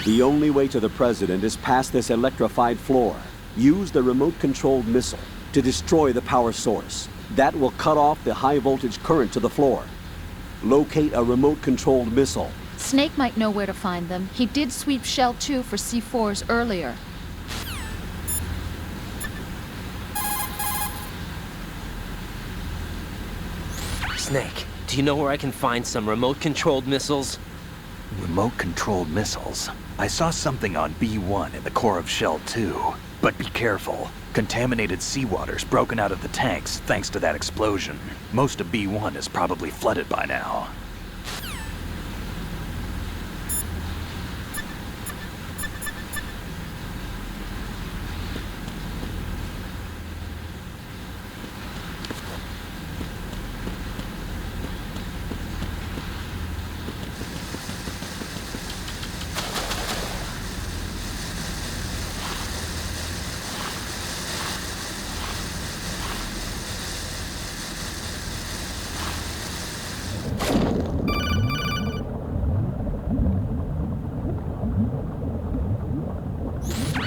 The only way to the President is past this electrified floor. Use the remote-controlled missile to destroy the power source. That will cut off the high-voltage current to the floor. Locate a remote-controlled missile. Snake might know where to find them. He did sweep Shell 2 for C4s earlier. Snake, do you know where I can find some remote-controlled missiles? Remote-controlled missiles? I saw something on B1 in the core of Shell 2. But be careful. Contaminated seawater's broken out of the tanks thanks to that explosion. Most of B1 is probably flooded by now.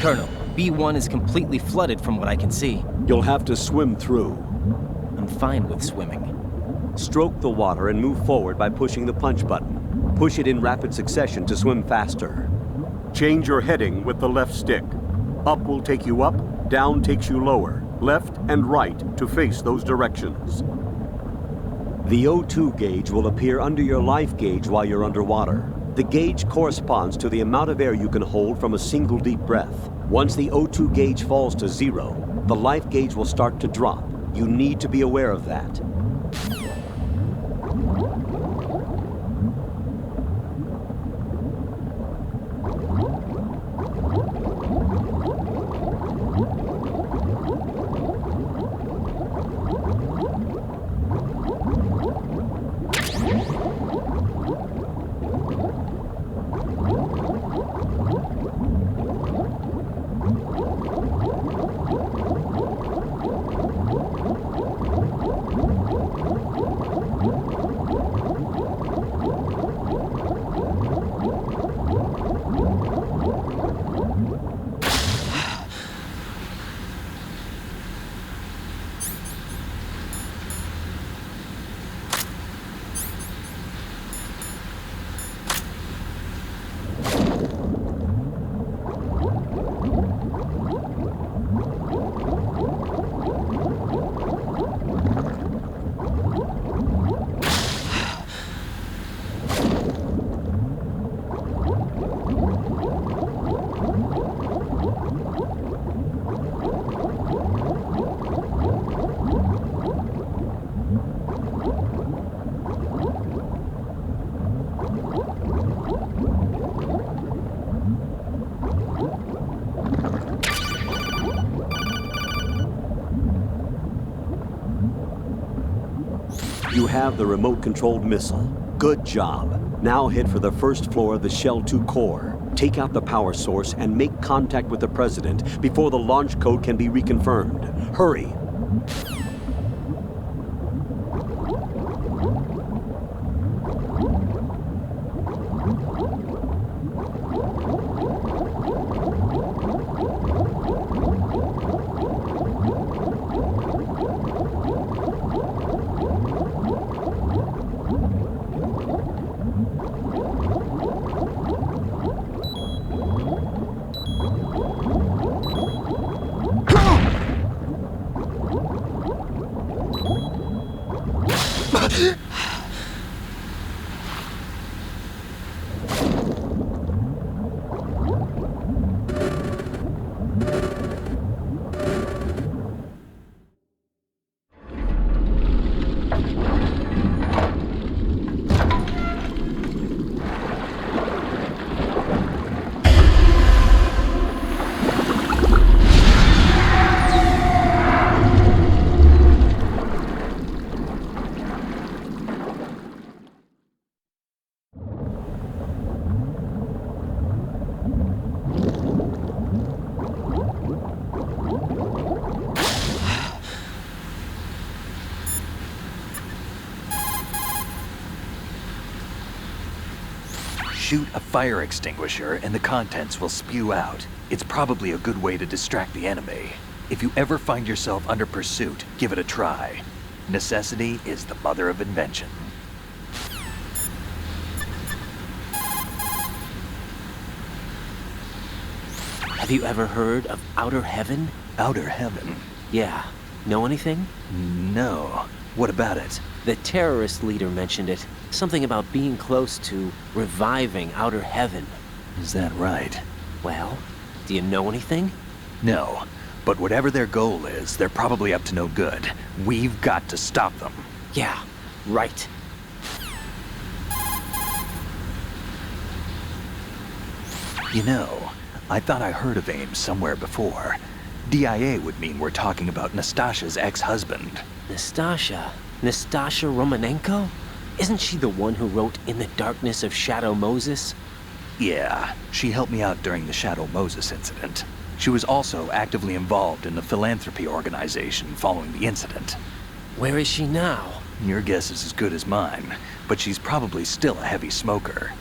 Colonel, B1 is completely flooded from what I can see. You'll have to swim through. I'm fine with swimming. Stroke the water and move forward by pushing the punch button. Push it in rapid succession to swim faster. Change your heading with the left stick. Up will take you up, down takes you lower, left and right to face those directions. The O2 gauge will appear under your life gauge while you're underwater. The gauge corresponds to the amount of air you can hold from a single deep breath. Once the O2 gauge falls to 0, the life gauge will start to drop. You need to be aware of that. You have the remote-controlled missile. Good job. Now head for the first floor of the Shell 2 core. Take out the power source and make contact with the President before the launch code can be reconfirmed. Hurry! Shoot a fire extinguisher and the contents will spew out. It's probably a good way to distract the enemy. If you ever find yourself under pursuit, give it a try. Necessity is the mother of invention. Have you ever heard of Outer Heaven? Outer Heaven? Yeah. Know anything? No. What about it? The terrorist leader mentioned it. Something about being close to reviving Outer Heaven. Is that right? Well, do you know anything? No. But whatever their goal is, they're probably up to no good. We've got to stop them. Yeah, right. You know, I thought I heard of AIM somewhere before. DIA would mean we're talking about Nastasha's ex-husband. Nastasha Romanenko? Isn't she the one who wrote In the Darkness of Shadow Moses? Yeah, she helped me out during the Shadow Moses incident. She was also actively involved in the philanthropy organization following the incident. Where is she now? Your guess is as good as mine, but she's probably still a heavy smoker.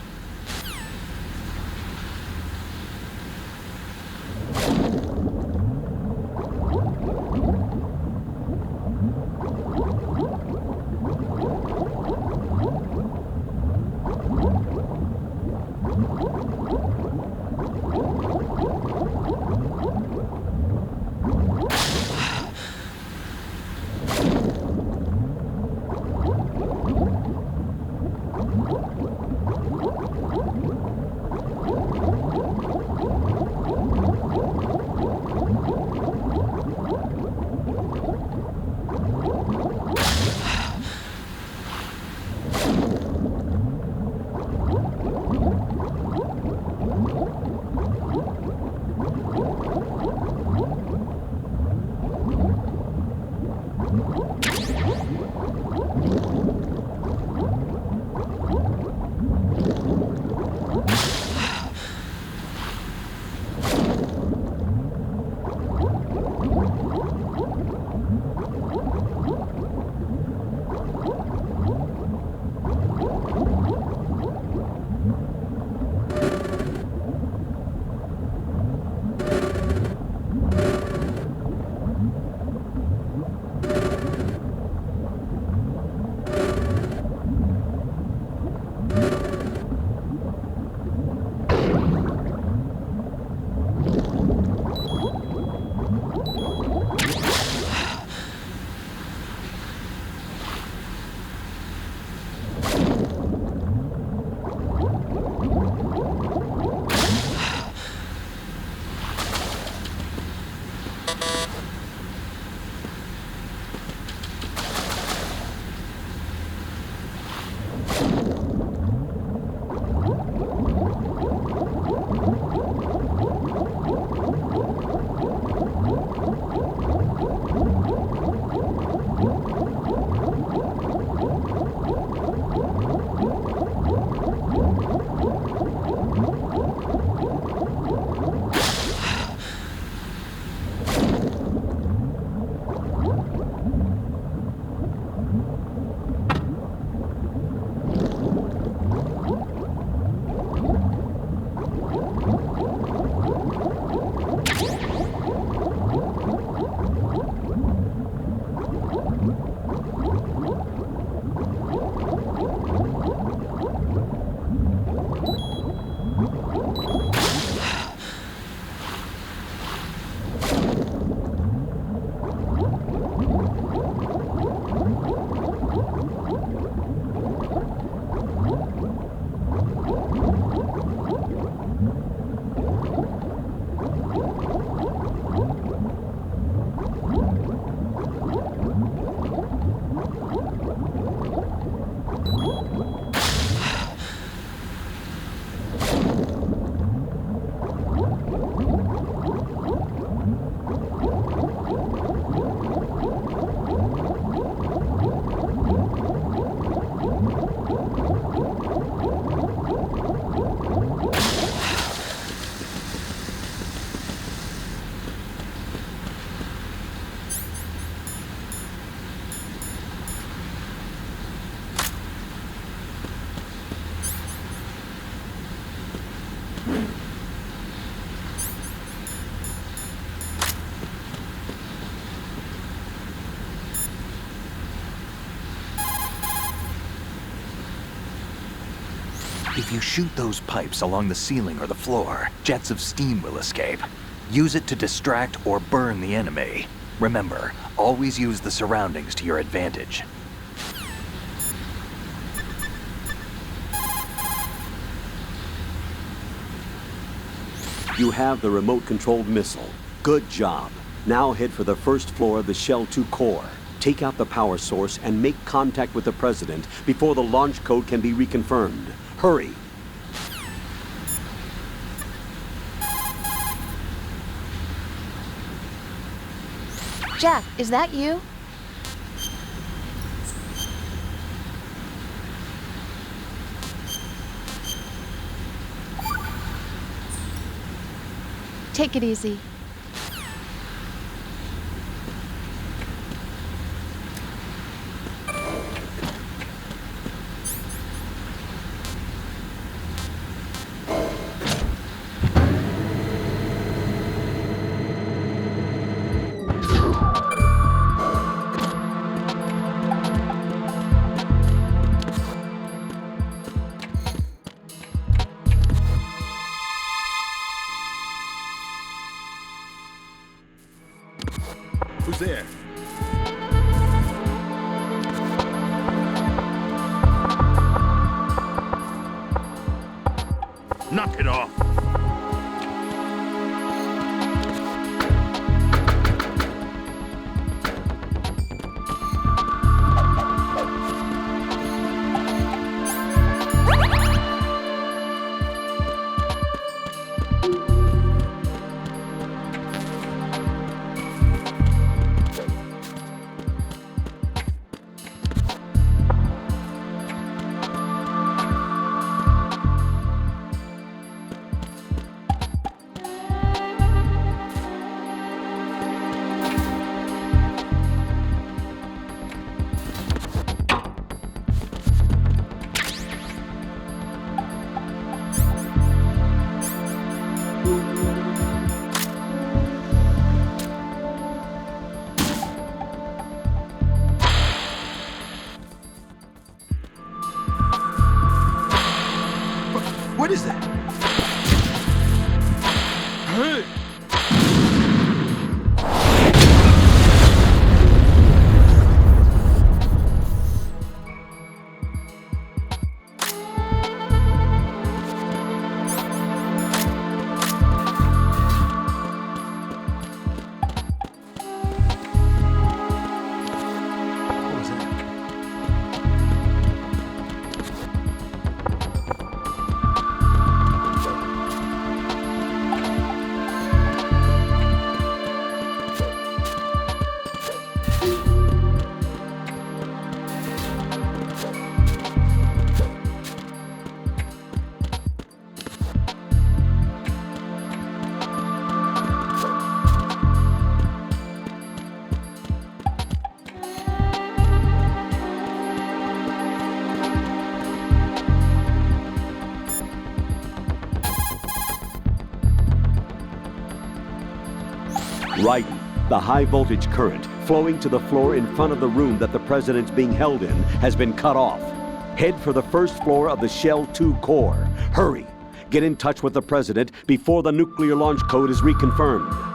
If you shoot those pipes along the ceiling or the floor, jets of steam will escape. Use it to distract or burn the enemy. Remember, always use the surroundings to your advantage. You have the remote-controlled missile. Good job. Now head for the first floor of the Shell 2 core. Take out the power source and make contact with the President before the launch code can be reconfirmed. Hurry! Jack, is that you? Take it easy. Who's there? Knock it off! What is that? Hey! What was that? Right. The high-voltage current flowing to the floor in front of the room that the President's being held in has been cut off. Head for the first floor of the Shell 2 core. Hurry! Get in touch with the President before the nuclear launch code is reconfirmed.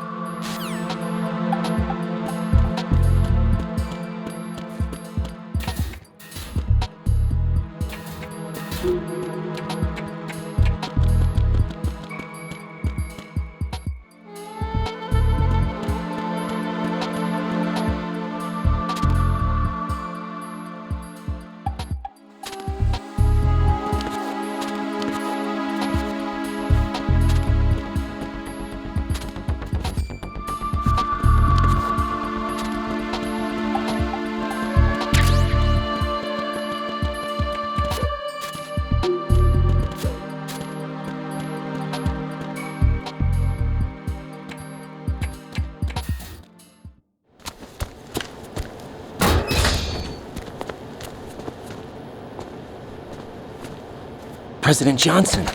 President Johnson,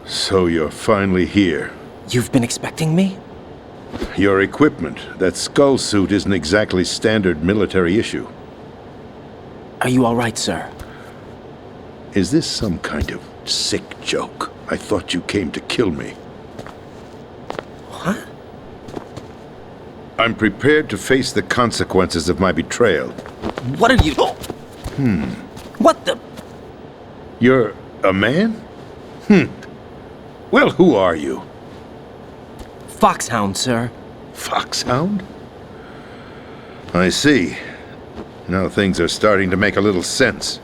So you're finally here. you've been expecting me? Your equipment, that skull suit isn't exactly standard military issue. Are you all right, sir? Is this some kind of sick joke? I thought you came to kill me. What? I'm prepared to face the consequences of my betrayal. What are you... What the... You're a man? Well, who are you? Foxhound, sir. Foxhound? I see. Now things are starting to make a little sense.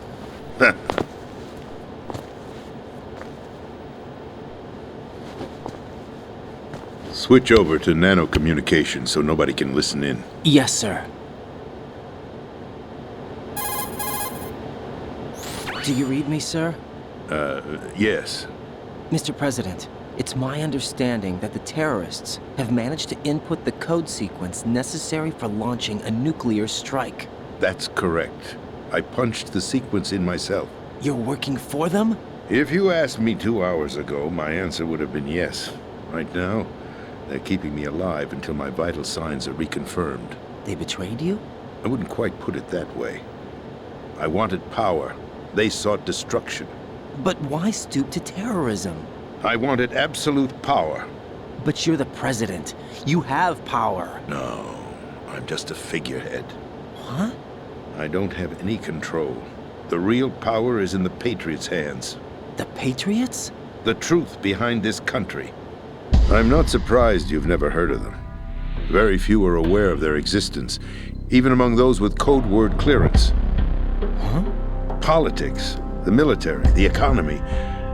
Switch over to nano-communication so nobody can listen in. Yes, sir. Do you read me, sir? Yes. Mr. President, it's my understanding that the terrorists have managed to input the code sequence necessary for launching a nuclear strike. That's correct. I punched the sequence in myself. You're working for them? If you asked me 2 hours ago, my answer would have been yes. Right now, they're keeping me alive until my vital signs are reconfirmed. They betrayed you? I wouldn't quite put it that way. I wanted power. They sought destruction. But why stoop to terrorism? I wanted absolute power. But you're the president. You have power. No, I'm just a figurehead. Huh? I don't have any control. The real power is in the Patriots' hands. The Patriots? The truth behind this country. I'm not surprised you've never heard of them. Very few are aware of their existence, even among those with code word clearance. Huh? Politics, the military, the economy,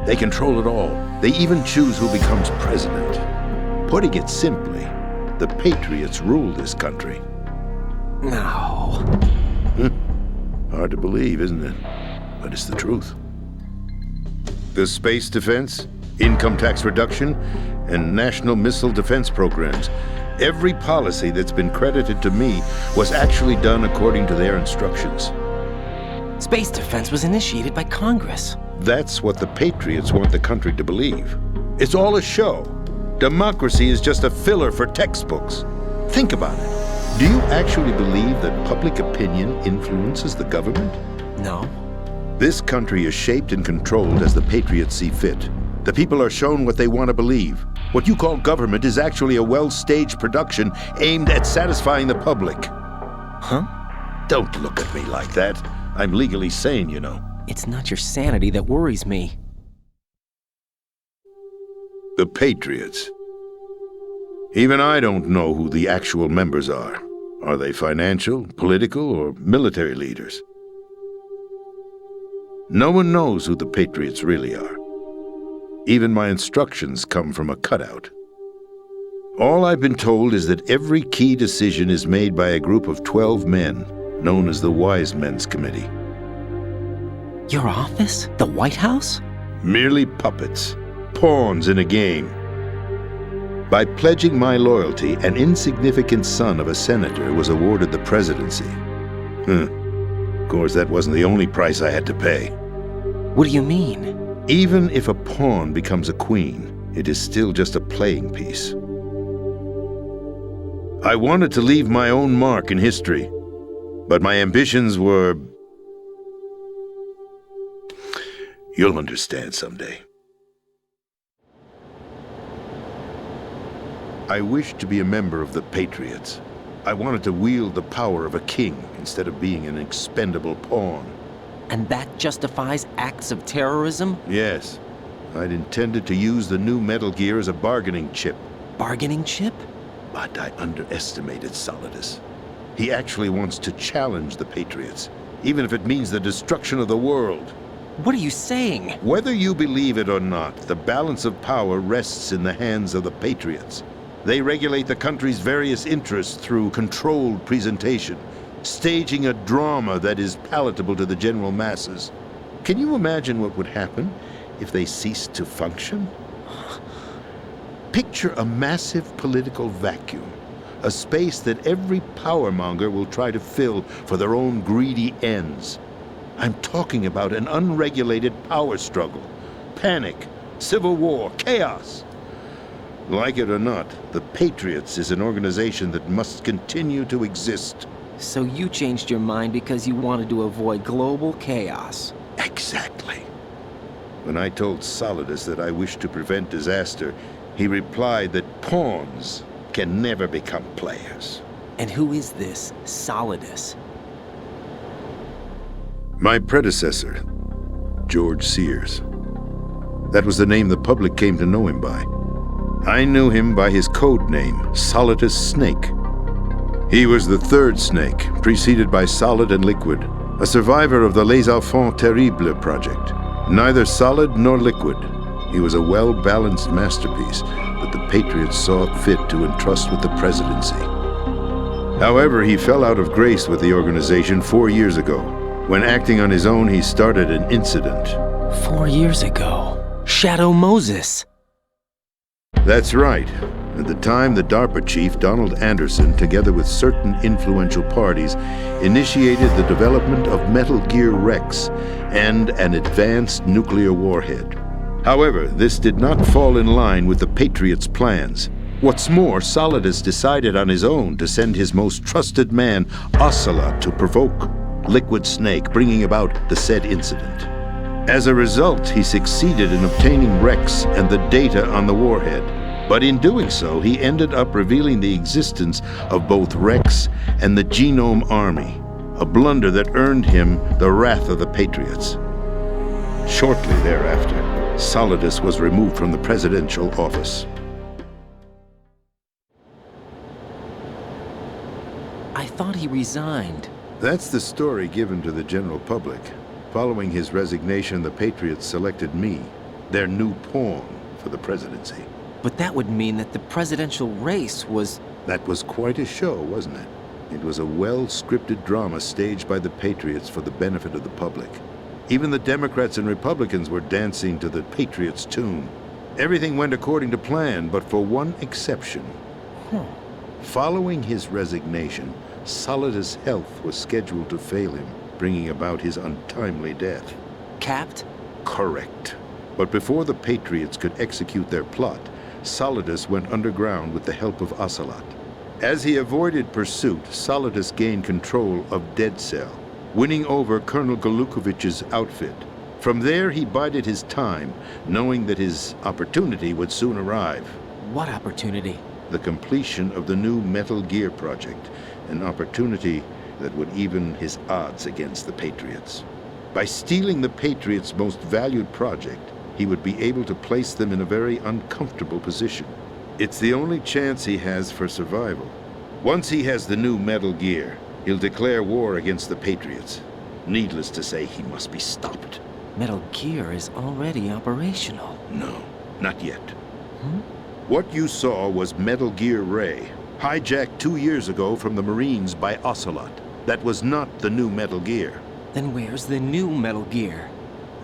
they control it all. They even choose who becomes president. Putting it simply, the Patriots rule this country. No. Hard to believe, isn't it? But it's the truth. The space defense, income tax reduction, and national missile defense programs. Every policy that's been credited to me was actually done according to their instructions. Space defense was initiated by Congress. That's what the Patriots want the country to believe. It's all a show. Democracy is just a filler for textbooks. Think about it. Do you actually believe that public opinion influences the government? No. This country is shaped and controlled as the Patriots see fit. The people are shown what they want to believe. What you call government is actually a well-staged production aimed at satisfying the public. Huh? Don't look at me like that. I'm legally sane, you know. It's not your sanity that worries me. The Patriots. Even I don't know who the actual members are. Are they financial, political, or military leaders? No one knows who the Patriots really are. Even my instructions come from a cutout. All I've been told is that every key decision is made by a group of 12 men, known as the Wise Men's Committee. Your office? The White House? Merely puppets, pawns in a game. By pledging my loyalty, an insignificant son of a senator was awarded the presidency. Of course, that wasn't the only price I had to pay. What do you mean? Even if a pawn becomes a queen, it is still just a playing piece. I wanted to leave my own mark in history, but my ambitions were... You'll understand someday. I wished to be a member of the Patriots. I wanted to wield the power of a king instead of being an expendable pawn. And that justifies acts of terrorism? Yes. I'd intended to use the new Metal Gear as a bargaining chip. Bargaining chip? But I underestimated Solidus. He actually wants to challenge the Patriots, even if it means the destruction of the world. What are you saying? Whether you believe it or not, the balance of power rests in the hands of the Patriots. They regulate the country's various interests through controlled presentation, staging a drama that is palatable to the general masses. Can you imagine what would happen if they ceased to function? Picture a massive political vacuum, a space that every powermonger will try to fill for their own greedy ends. I'm talking about an unregulated power struggle, panic, civil war, chaos. Like it or not, the Patriots is an organization that must continue to exist. So you changed your mind because you wanted to avoid global chaos. Exactly. When I told Solidus that I wished to prevent disaster, he replied that pawns can never become players. And who is this Solidus? My predecessor, George Sears. That was the name the public came to know him by. I knew him by his code name, Solidus Snake. He was the third snake, preceded by Solid and Liquid, a survivor of the Les Enfants Terribles project. Neither solid nor liquid, he was a well-balanced masterpiece that the Patriots saw fit to entrust with the presidency. However, he fell out of grace with the organization 4 years ago. When acting on his own, he started an incident. 4 years ago. Shadow Moses. That's right. At the time, the DARPA chief, Donald Anderson, together with certain influential parties, initiated the development of Metal Gear Rex and an advanced nuclear warhead. However, this did not fall in line with the Patriots' plans. What's more, Solidus decided on his own to send his most trusted man, Ocelot, to provoke Liquid Snake, bringing about the said incident. As a result, he succeeded in obtaining Rex and the data on the warhead. But in doing so, he ended up revealing the existence of both Rex and the Genome Army, a blunder that earned him the wrath of the Patriots. Shortly thereafter, Solidus was removed from the presidential office. I thought he resigned. That's the story given to the general public. Following his resignation, the Patriots selected me, their new pawn, for the presidency. But that would mean that the presidential race was... That was quite a show, wasn't it? It was a well-scripted drama staged by the Patriots for the benefit of the public. Even the Democrats and Republicans were dancing to the Patriots' tune. Everything went according to plan, but for one exception. Following his resignation, Solidus' health was scheduled to fail him, bringing about his untimely death. Capped? Correct. But before the Patriots could execute their plot, Solidus went underground with the help of Ocelot. As he avoided pursuit, Solidus gained control of Dead Cell, winning over Colonel Golukovich's outfit. From there, he bided his time, knowing that his opportunity would soon arrive. What opportunity? The completion of the new Metal Gear project, an opportunity that would even his odds against the Patriots. By stealing the Patriots' most valued project, he would be able to place them in a very uncomfortable position. It's the only chance he has for survival. Once he has the new Metal Gear, he'll declare war against the Patriots. Needless to say, he must be stopped. Metal Gear is already operational. No, not yet. What you saw was Metal Gear Ray, hijacked 2 years ago from the Marines by Ocelot. That was not the new Metal Gear. Then where's the new Metal Gear?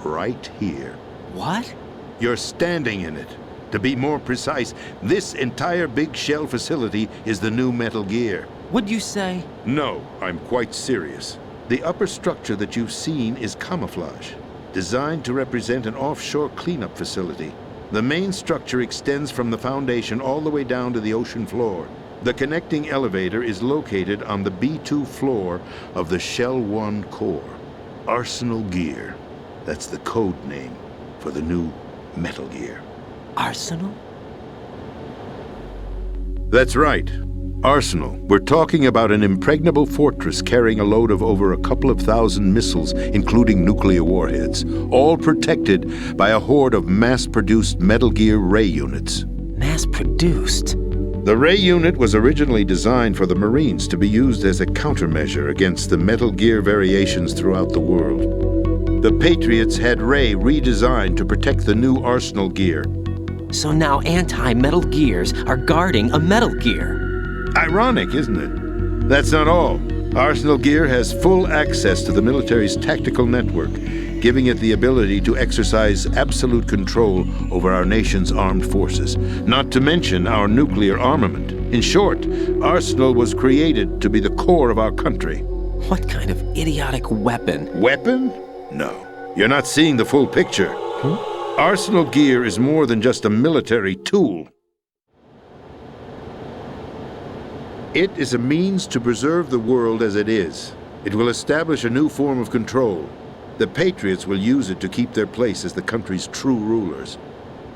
Right here. What? You're standing in it. To be more precise, this entire big shell facility is the new Metal Gear. What'd you say? No, I'm quite serious. The upper structure that you've seen is camouflage, designed to represent an offshore cleanup facility. The main structure extends from the foundation all the way down to the ocean floor. The connecting elevator is located on the B2 floor of the Shell 1 core. Arsenal Gear. That's the code name for the new Metal Gear. Arsenal? That's right. Arsenal. We're talking about an impregnable fortress carrying a load of over a couple of thousand missiles, including nuclear warheads, all protected by a horde of mass-produced Metal Gear Ray units. Mass-produced? The Ray unit was originally designed for the Marines to be used as a countermeasure against the Metal Gear variations throughout the world. The Patriots had Ray redesigned to protect the new Arsenal Gear. So now anti-Metal Gears are guarding a Metal Gear. Ironic, isn't it? That's not all. Arsenal Gear has full access to the military's tactical network, giving it the ability to exercise absolute control over our nation's armed forces, not to mention our nuclear armament. In short, Arsenal was created to be the core of our country. What kind of idiotic weapon? Weapon? No. You're not seeing the full picture. Arsenal Gear is more than just a military tool. It is a means to preserve the world as it is. It will establish a new form of control. The Patriots will use it to keep their place as the country's true rulers.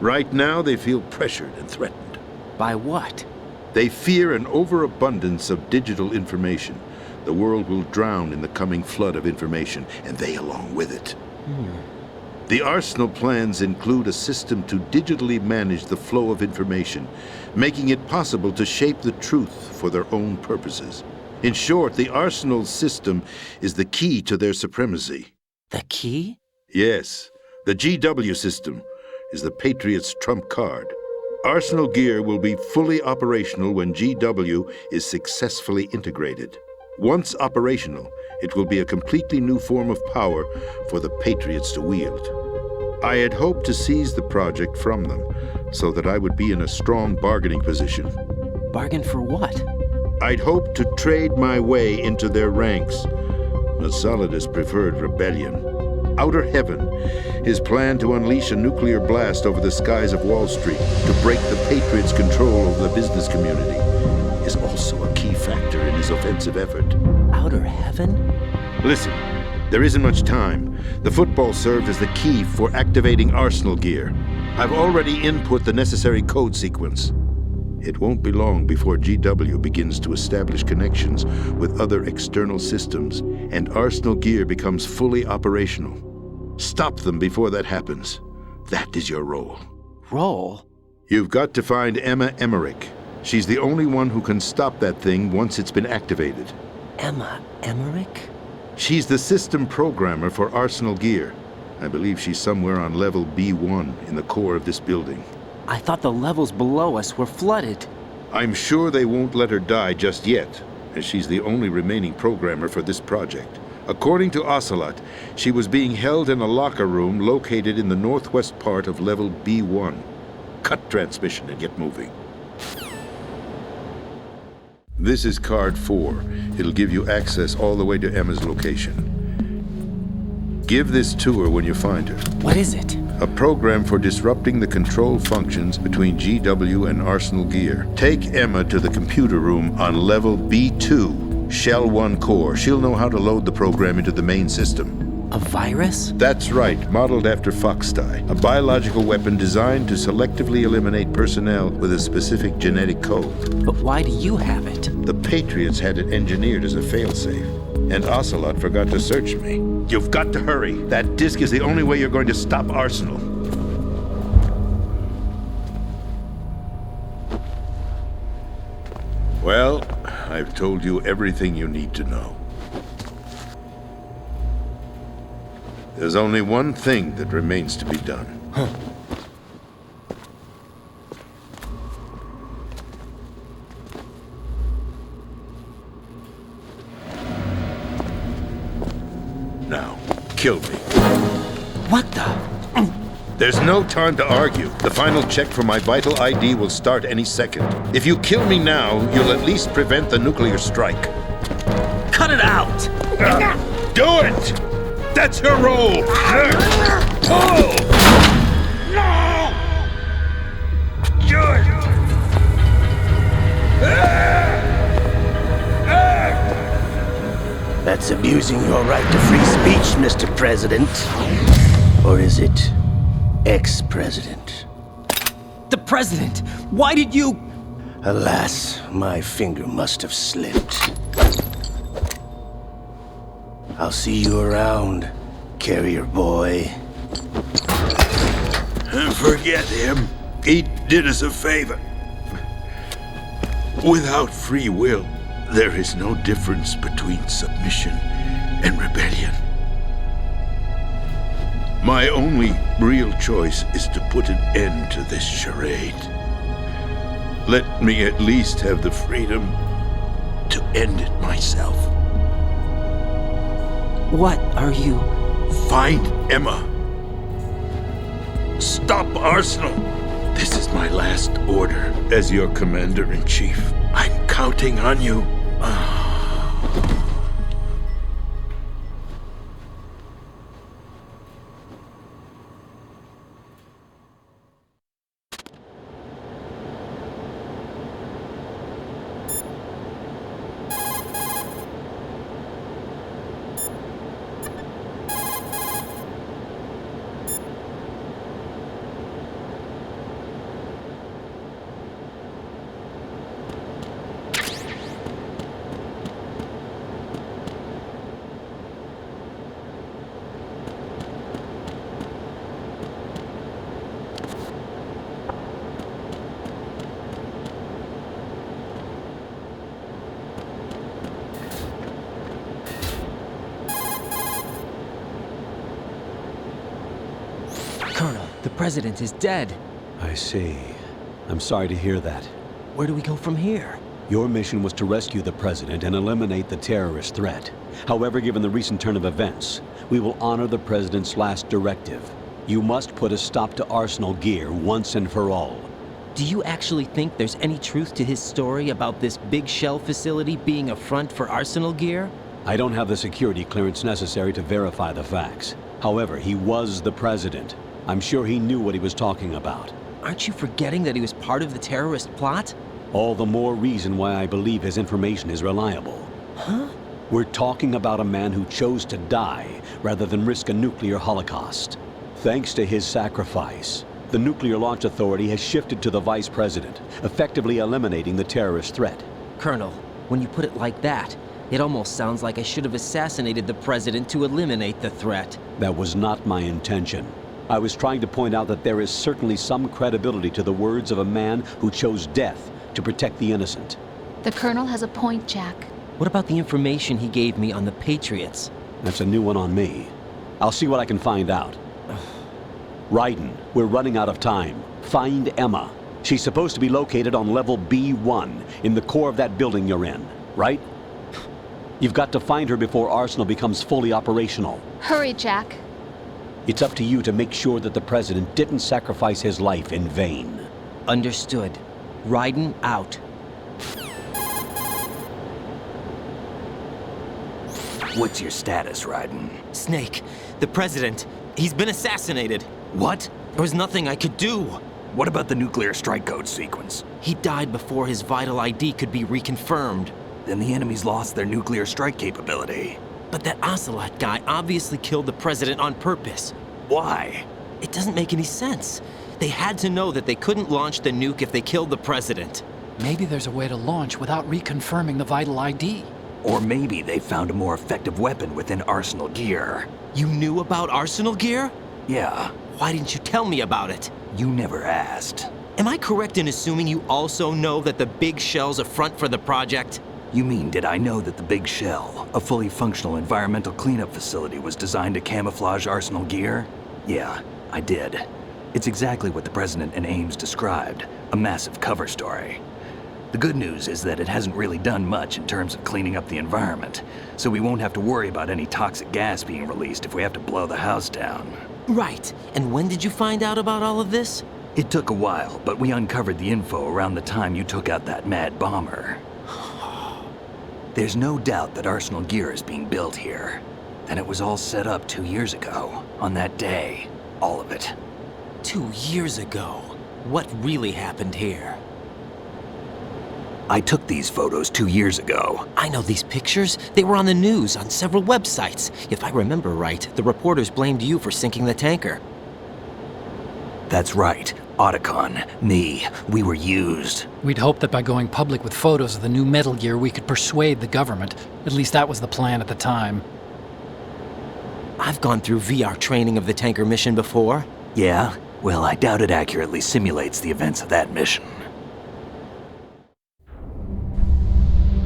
Right now, they feel pressured and threatened. By what? They fear an overabundance of digital information. The world will drown in the coming flood of information, and they along with it. The Arsenal plans include a system to digitally manage the flow of information, making it possible to shape the truth for their own purposes. In short, the Arsenal system is the key to their supremacy. The key? Yes, the GW system is the Patriots' trump card. Arsenal gear will be fully operational when GW is successfully integrated. Once operational, it will be a completely new form of power for the Patriots to wield. I had hoped to seize the project from them, so that I would be in a strong bargaining position. Bargain for what? I'd hoped to trade my way into their ranks, but Solidus preferred rebellion. Outer Heaven, his plan to unleash a nuclear blast over the skies of Wall Street to break the Patriots' control over the business community, is also a key factor in his offensive effort. Outer Heaven? Listen, there isn't much time. The football served as the key for activating Arsenal gear. I've already input the necessary code sequence. It won't be long before GW begins to establish connections with other external systems, and Arsenal gear becomes fully operational. Stop them before that happens. That is your role. Role? You've got to find Emma Emmerich. She's the only one who can stop that thing once it's been activated. Emma Emmerich? She's the system programmer for Arsenal gear. I believe she's somewhere on level B1 in the core of this building. I thought the levels below us were flooded. I'm sure they won't let her die just yet, as she's the only remaining programmer for this project. According to Ocelot, she was being held in a locker room located in the northwest part of level B1. Cut transmission and get moving. This is card 4. It'll give you access all the way to Emma's location. Give this to her when you find her. What is it? A program for disrupting the control functions between GW and Arsenal gear. Take Emma to the computer room on level B2, Shell 1 core. She'll know how to load the program into the main system. A virus? That's right, modeled after Foxdie, a biological weapon designed to selectively eliminate personnel with a specific genetic code. But why do you have it? The Patriots had it engineered as a failsafe, and Ocelot forgot to search me. You've got to hurry. That disk is the only way you're going to stop Arsenal. Well, I've told you everything you need to know. There's only one thing that remains to be done. Now, kill me. What the? There's no time to argue. The final check for my vital ID will start any second. If you kill me now, you'll at least prevent the nuclear strike. Cut it out! Do it! That's your role! Oh! No! Do it! That's abusing your right to free speech, Mr. President. Or is it ex-president? The president! Why did you... Alas, my finger must have slipped. I'll see you around, carrier boy. Forget him. He did us a favor. Without free will, there is no difference between submission and rebellion. My only real choice is to put an end to this charade. Let me at least have the freedom to end it myself. What are you... Find Emma. Stop Arsenal. This is my last order as your commander-in-chief. I'm counting on you. president is dead. I see. I'm sorry to hear that. Where do we go from here? Your mission was to rescue the president and eliminate the terrorist threat. However, given the recent turn of events, we will honor the president's last directive. You must put a stop to Arsenal Gear once and for all. Do you actually think there's any truth to his story about this big shell facility being a front for Arsenal Gear? I don't have the security clearance necessary to verify the facts. However, he was the president. I'm sure he knew what he was talking about. Aren't you forgetting that he was part of the terrorist plot? All the more reason why I believe his information is reliable. Huh? We're talking about a man who chose to die rather than risk a nuclear holocaust. Thanks to his sacrifice, the Nuclear Launch Authority has shifted to the vice president, effectively eliminating the terrorist threat. Colonel, when you put it like that, it almost sounds like I should have assassinated the president to eliminate the threat. That was not my intention. I was trying to point out that there is certainly some credibility to the words of a man who chose death to protect the innocent. The Colonel has a point, Jack. What about the information he gave me on the Patriots? That's a new one on me. I'll see what I can find out. Raiden, we're running out of time. Find Emma. She's supposed to be located on level B1, in the core of that building you're in, right? You've got to find her before Arsenal becomes fully operational. Hurry, Jack. It's up to you to make sure that the president didn't sacrifice his life in vain. Understood. Raiden out. What's your status, Raiden? Snake, the president, he's been assassinated. What? There was nothing I could do. What about the nuclear strike code sequence? He died before his vital ID could be reconfirmed. Then the enemy's lost their nuclear strike capability. But that Ocelot guy obviously killed the president on purpose. Why? It doesn't make any sense. They had to know that they couldn't launch the nuke if they killed the president. Maybe there's a way to launch without reconfirming the vital ID. Or maybe they found a more effective weapon within Arsenal Gear. You knew about Arsenal Gear? Yeah, Why didn't you tell me about it? you never asked. Am I correct in assuming you also know that the Big Shell's a front for the project? You mean, did I know that the Big Shell, a fully functional environmental cleanup facility, was designed to camouflage Arsenal Gear? Yeah, I did. It's exactly what the President and Ames described, a massive cover story. The good news is that it hasn't really done much in terms of cleaning up the environment, so we won't have to worry about any toxic gas being released if we have to blow the house down. Right. And when did you find out about all of this? It took a while, but we uncovered the info around the time you took out that mad bomber. There's no doubt that Arsenal Gear is being built here. And it was all set up 2 years ago, on that day. All of it. 2 years ago. What really happened here? I took these photos 2 years ago. I know these pictures. They were on the news, on several websites. If I remember right, the reporters blamed you for sinking the tanker. That's right. Otacon, me, we were used. We'd hoped that by going public with photos of the new Metal Gear, we could persuade the government. At least that was the plan at the time. I've gone through VR training of the tanker mission before. Yeah? Well, I doubt it accurately simulates the events of that mission.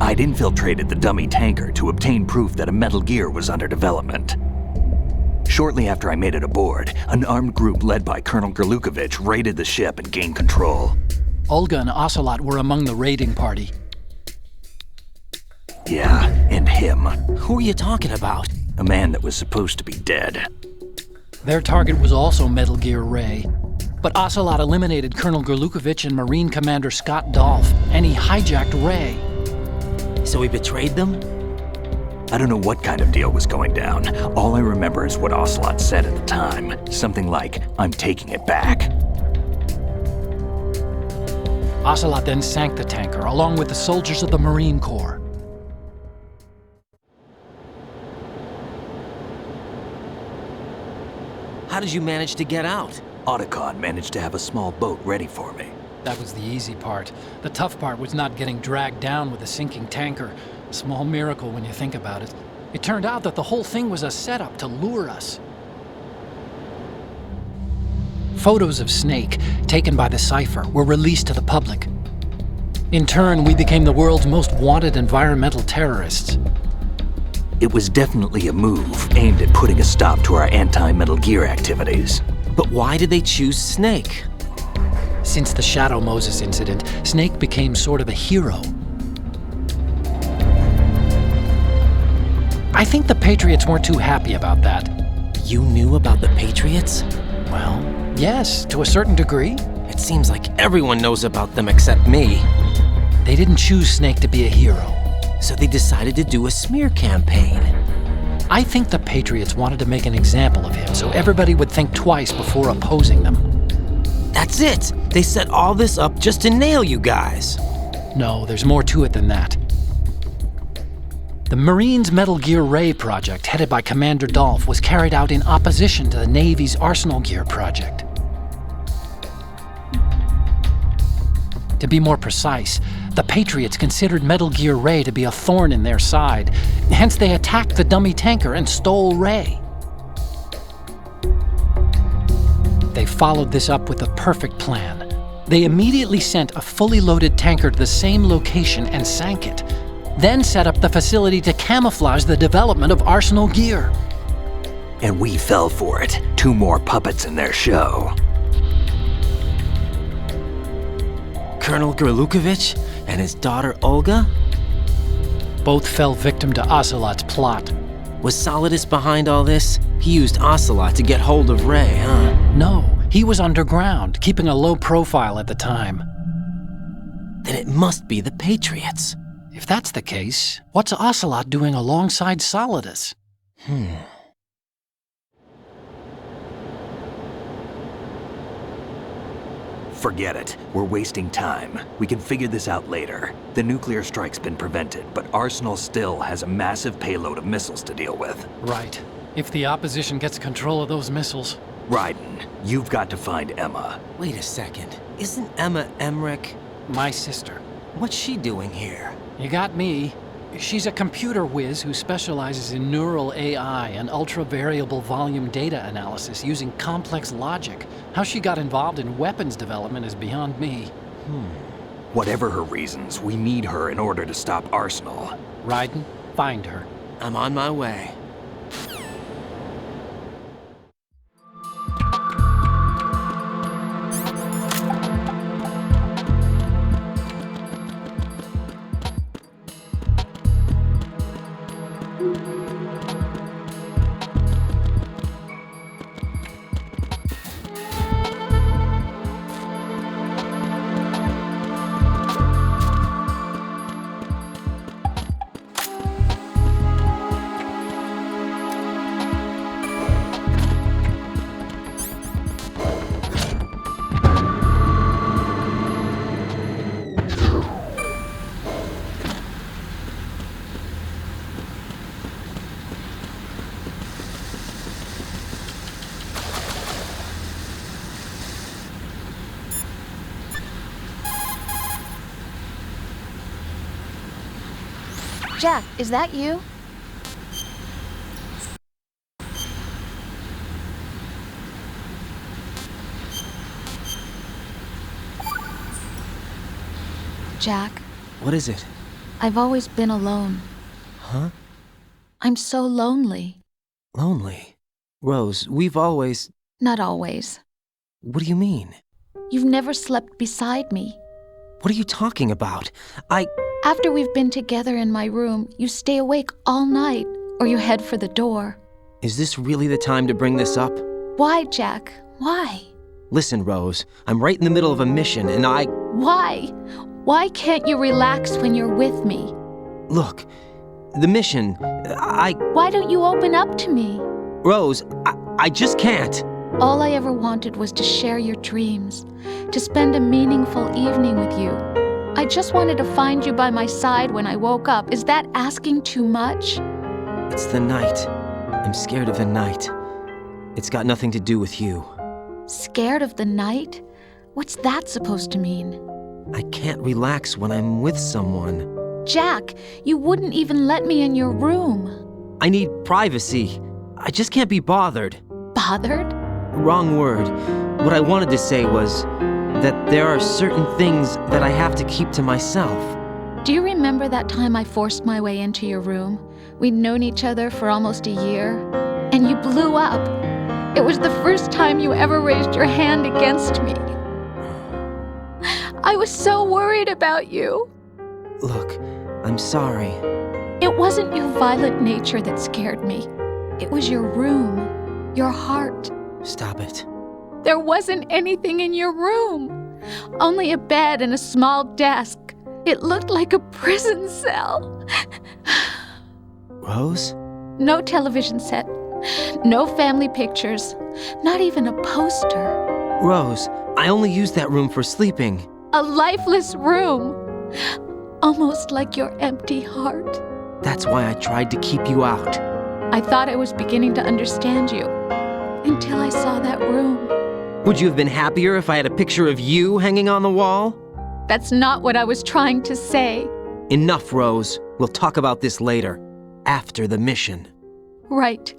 I'd infiltrated the dummy tanker to obtain proof that a Metal Gear was under development. Shortly after I made it aboard, an armed group led by Colonel Gerlukovich raided the ship and gained control. Olga and Ocelot were among the raiding party. Yeah, and him. Who are you talking about? A man that was supposed to be dead. Their target was also Metal Gear Ray. But Ocelot eliminated Colonel Gerlukovich and Marine Commander Scott Dolph, and he hijacked Ray. So he betrayed them? I don't know what kind of deal was going down. All I remember is what Ocelot said at the time. Something like, "I'm taking it back." Ocelot then sank the tanker, along with the soldiers of the Marine Corps. How did you manage to get out? Otacon managed to have a small boat ready for me. That was the easy part. The tough part was not getting dragged down with a sinking tanker. A small miracle when you think about it. It turned out that the whole thing was a setup to lure us. Photos of Snake, taken by the Cypher, were released to the public. In turn, we became the world's most wanted environmental terrorists. It was definitely a move aimed at putting a stop to our anti-Metal Gear activities. But why did they choose Snake? Since the Shadow Moses incident, Snake became sort of a hero. I think the Patriots weren't too happy about that. You knew about the Patriots? Well, yes, to a certain degree. It seems like everyone knows about them except me. They didn't choose Snake to be a hero. So they decided to do a smear campaign. I think the Patriots wanted to make an example of him so everybody would think twice before opposing them. That's it! They set all this up just to nail you guys. No, there's more to it than that. The Marines' Metal Gear Ray project, headed by Commander Dolph, was carried out in opposition to the Navy's Arsenal Gear project. To be more precise, the Patriots considered Metal Gear Ray to be a thorn in their side. Hence, they attacked the dummy tanker and stole Ray. They followed this up with a perfect plan. They immediately sent a fully loaded tanker to the same location and sank it, then set up the facility to camouflage the development of Arsenal Gear. And we fell for it. 2 more puppets in their show. Colonel Gerlukovich and his daughter Olga? Both fell victim to Ocelot's plot. Was Solidus behind all this? He used Ocelot to get hold of Ray, huh? No, he was underground, keeping a low profile at the time. Then it must be the Patriots. If that's the case, what's Ocelot doing alongside Solidus? Forget it. We're wasting time. We can figure this out later. The nuclear strike's been prevented, but Arsenal still has a massive payload of missiles to deal with. Right. If the opposition gets control of those missiles. Raiden, you've got to find Emma. Wait a second. Isn't Emma Emmerich? My sister. What's she doing here? You got me. She's a computer whiz who specializes in neural AI and ultra-variable volume data analysis using complex logic. How she got involved in weapons development is beyond me. Whatever her reasons, we need her in order to stop Arsenal. Raiden, find her. I'm on my way. Jack, is that you? Jack, What is it? I've always been alone. Huh? I'm so lonely. Lonely? Rose, we've always... Not always. What do you mean? You've never slept beside me. What are you talking about? After we've been together in my room, you stay awake all night, or you head for the door. Is this really the time to bring this up? Why, Jack? Why? Listen, Rose, I'm right in the middle of a mission and Why? Why can't you relax when you're with me? Look, the mission, Why don't you open up to me? Rose, I just can't. All I ever wanted was to share your dreams, to spend a meaningful evening with you. I just wanted to find you by my side when I woke up. Is that asking too much? It's the night. I'm scared of the night. It's got nothing to do with you. Scared of the night? What's that supposed to mean? I can't relax when I'm with someone. Jack, you wouldn't even let me in your room. I need privacy. I just can't be bothered. Bothered? Wrong word. What I wanted to say was that there are certain things that I have to keep to myself. Do you remember that time I forced my way into your room? We'd known each other for almost a year, and you blew up. It was the first time you ever raised your hand against me. I was so worried about you. Look, I'm sorry. It wasn't your violent nature that scared me. It was your room, your heart. Stop it. There wasn't anything in your room. Only a bed and a small desk. It looked like a prison cell. Rose? No television set. No family pictures. Not even a poster. Rose, I only use that room for sleeping. A lifeless room. Almost like your empty heart. That's why I tried to keep you out. I thought I was beginning to understand you. Until I saw that room. Would you have been happier if I had a picture of you hanging on the wall? That's not what I was trying to say. Enough, Rose. We'll talk about this later. After the mission. Right.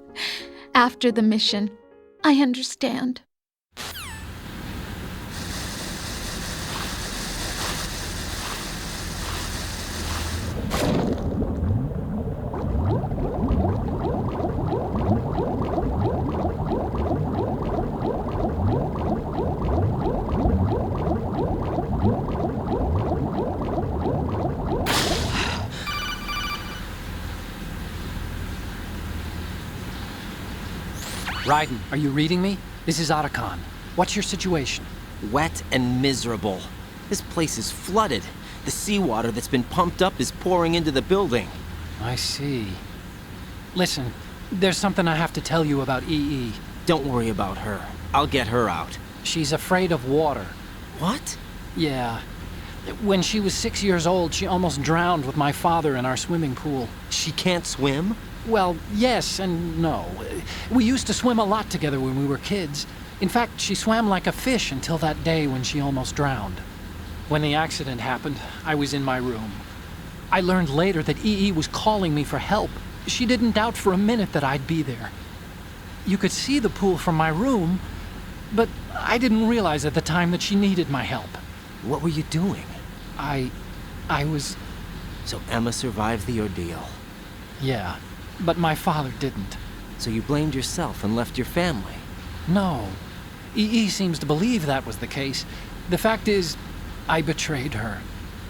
After the mission. I understand. Raiden, are you reading me? This is Otacon. What's your situation? Wet and miserable. This place is flooded. The seawater that's been pumped up is pouring into the building. I see. Listen, there's something I have to tell you about EE. Don't worry about her. I'll get her out. She's afraid of water. What? Yeah. When she was 6 years old, she almost drowned with my father in our swimming pool. She can't swim? Well, yes and no. We used to swim a lot together when we were kids. In fact, she swam like a fish until that day when she almost drowned. When the accident happened, I was in my room. I learned later that EE was calling me for help. She didn't doubt for a minute that I'd be there. You could see the pool from my room, but I didn't realize at the time that she needed my help. What were you doing? I was... So Emma survived the ordeal. Yeah, but my father didn't. So you blamed yourself and left your family? No. EE seems to believe that was the case. The fact is, I betrayed her.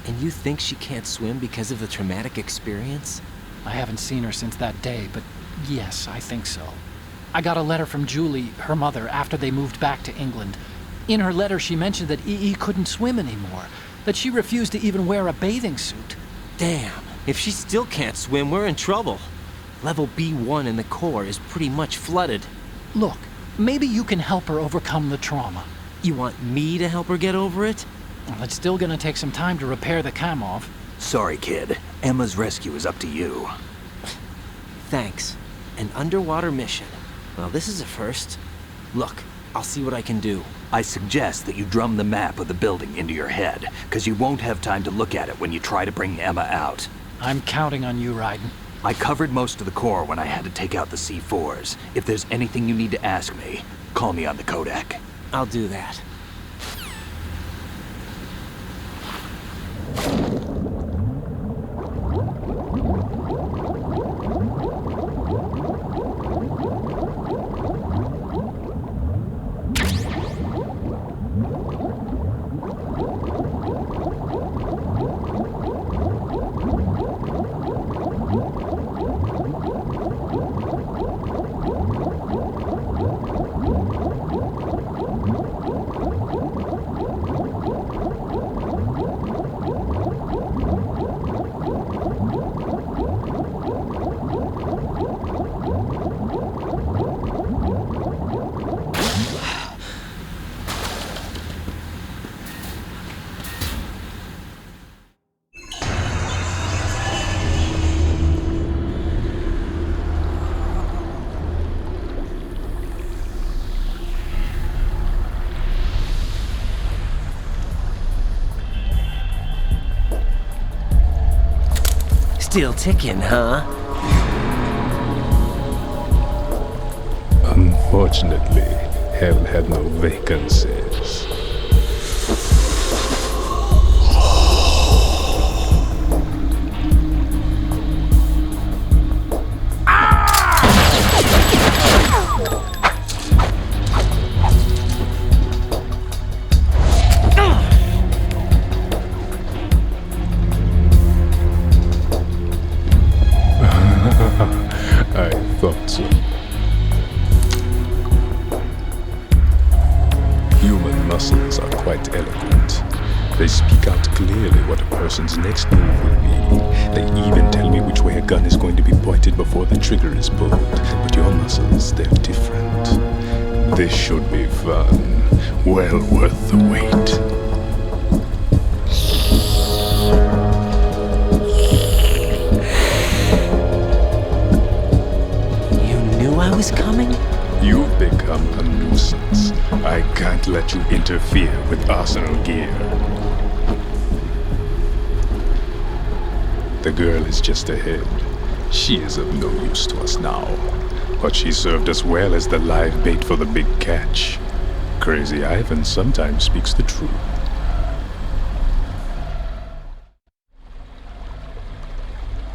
And you think she can't swim because of the traumatic experience? I haven't seen her since that day, but yes, I think so. I got a letter from Julie, her mother, after they moved back to England. In her letter, she mentioned that EE couldn't swim anymore, that she refused to even wear a bathing suit. Damn, if she still can't swim, we're in trouble. Level B1 in the core is pretty much flooded. Look, maybe you can help her overcome the trauma. You want me to help her get over it? Well, it's still gonna take some time to repair the Kamov. Sorry, kid. Emma's rescue is up to you. Thanks. An underwater mission. Well, this is a first. Look, I'll see what I can do. I suggest that you drum the map of the building into your head, because you won't have time to look at it when you try to bring Emma out. I'm counting on you, Raiden. I covered most of the core when I had to take out the C4s. If there's anything you need to ask me, call me on the Kodak. I'll do that. Still ticking, huh? Unfortunately, hell had no vacancies. thought so. Human muscles are quite eloquent. They speak out clearly what a person's next move will be. They even tell me which way a gun is going to be pointed before the trigger is pulled. But your muscles, they're different. This should be fun. Well worth the wait. You knew I was coming? You've become a nuisance. I can't let you interfere with Arsenal gear. The girl is just ahead. She is of no use to us now. But she served us well as the live bait for the big catch. Crazy Ivan sometimes speaks the truth.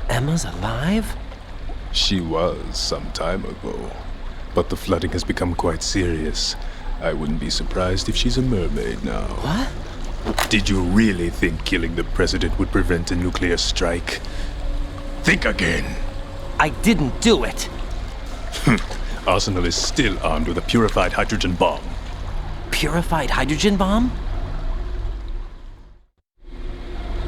Emma's alive? She was some time ago. But the flooding has become quite serious. I wouldn't be surprised if she's a mermaid now. What? Did you really think killing the president would prevent a nuclear strike? Think again. I didn't do it. Arsenal is still armed with a purified hydrogen bomb. Purified hydrogen bomb?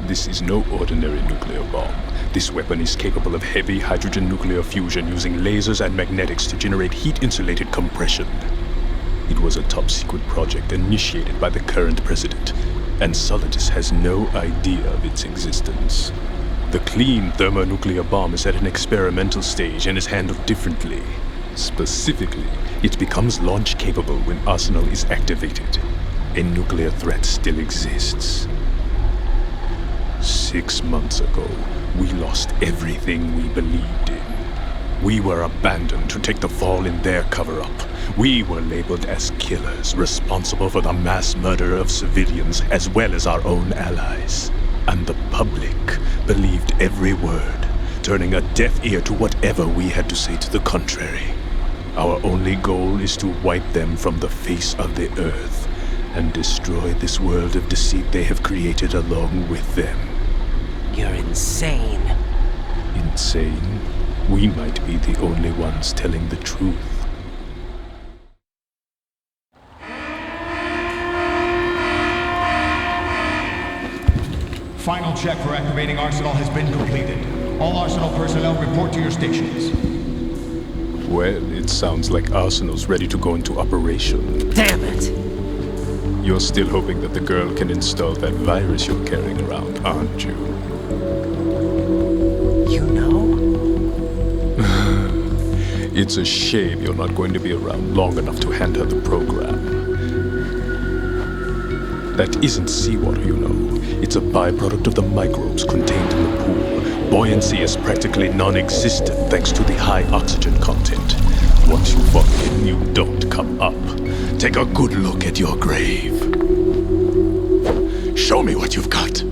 This is no ordinary nuclear bomb. This weapon is capable of heavy hydrogen nuclear fusion using lasers and magnetics to generate heat-insulated compression. It was a top-secret project initiated by the current president, and Solidus has no idea of its existence. The clean thermonuclear bomb is at an experimental stage and is handled differently. Specifically, it becomes launch-capable when Arsenal is activated. A nuclear threat still exists. 6 months ago, we lost everything we believed in. We were abandoned to take the fall in their cover-up. We were labeled as killers, responsible for the mass murder of civilians as well as our own allies. And the public believed every word, turning a deaf ear to whatever we had to say to the contrary. Our only goal is to wipe them from the face of the earth and destroy this world of deceit they have created along with them. You're insane. Insane? We might be the only ones telling the truth. Final check for activating Arsenal has been completed. All Arsenal personnel report to your stations. Well, it sounds like Arsenal's ready to go into operation. Damn it! You're still hoping that the girl can install that virus you're carrying around, aren't you? You know? It's a shame you're not going to be around long enough to hand her the program. That isn't seawater, you know. It's a byproduct of the microbes contained in the pool. Buoyancy is practically non-existent thanks to the high oxygen content. Once you fall in, you don't come up. Take a good look at your grave. Show me what you've got.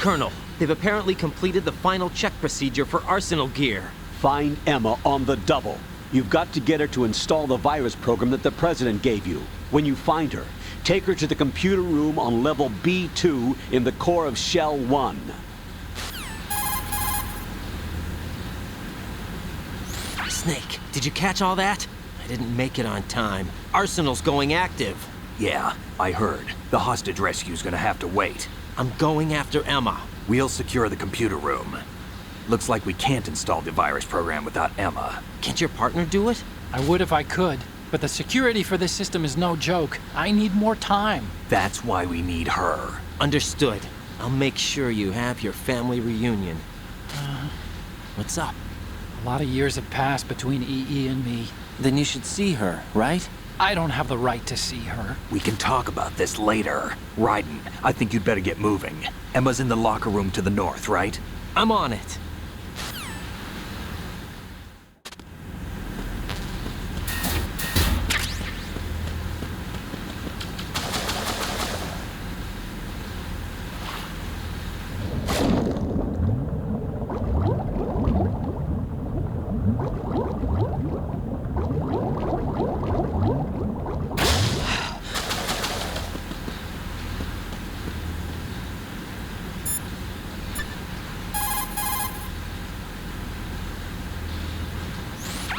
Colonel, they've apparently completed the final check procedure for Arsenal gear. Find Emma on the double. You've got to get her to install the virus program that the President gave you. When you find her, take her to the computer room on level B2 in the core of Shell 1. Snake, did you catch all that? I didn't make it on time. Arsenal's going active. Yeah, I heard. The hostage rescue's gonna have to wait. I'm going after Emma. We'll secure the computer room. Looks like we can't install the virus program without Emma. Can't your partner do it? I would if I could, but the security for this system is no joke. I need more time. That's why we need her. Understood. I'll make sure you have your family reunion. What's up? A lot of years have passed between EE and me. Then you should see her, right? I don't have the right to see her. We can talk about this later. Raiden, I think you'd better get moving. Emma's in the locker room to the north, right? I'm on it.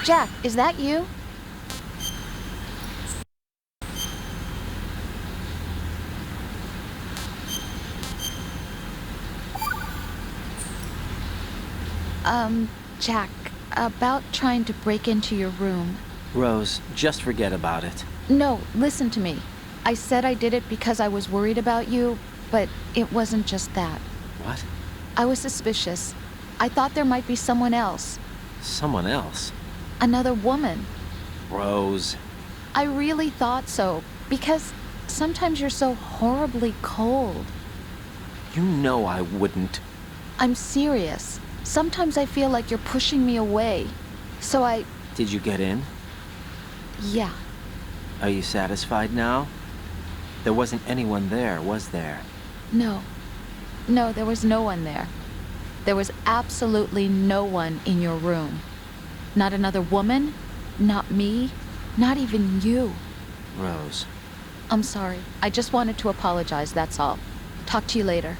Jack, is that you? Jack, about trying to break into your room. Rose, just forget about it. No, listen to me. I said I did it because I was worried about you, but it wasn't just that. What? I was suspicious. I thought there might be someone else. Someone else? Another woman. Rose. I really thought so, because sometimes you're so horribly cold. You know I wouldn't. I'm serious. Sometimes I feel like you're pushing me away. So I... Did you get in? Yeah. Are you satisfied now? There wasn't anyone there, was there? No. No, there was no one there. There was absolutely no one in your room. Not another woman, not me, not even you. Rose. I'm sorry. I just wanted to apologize, that's all. Talk to you later.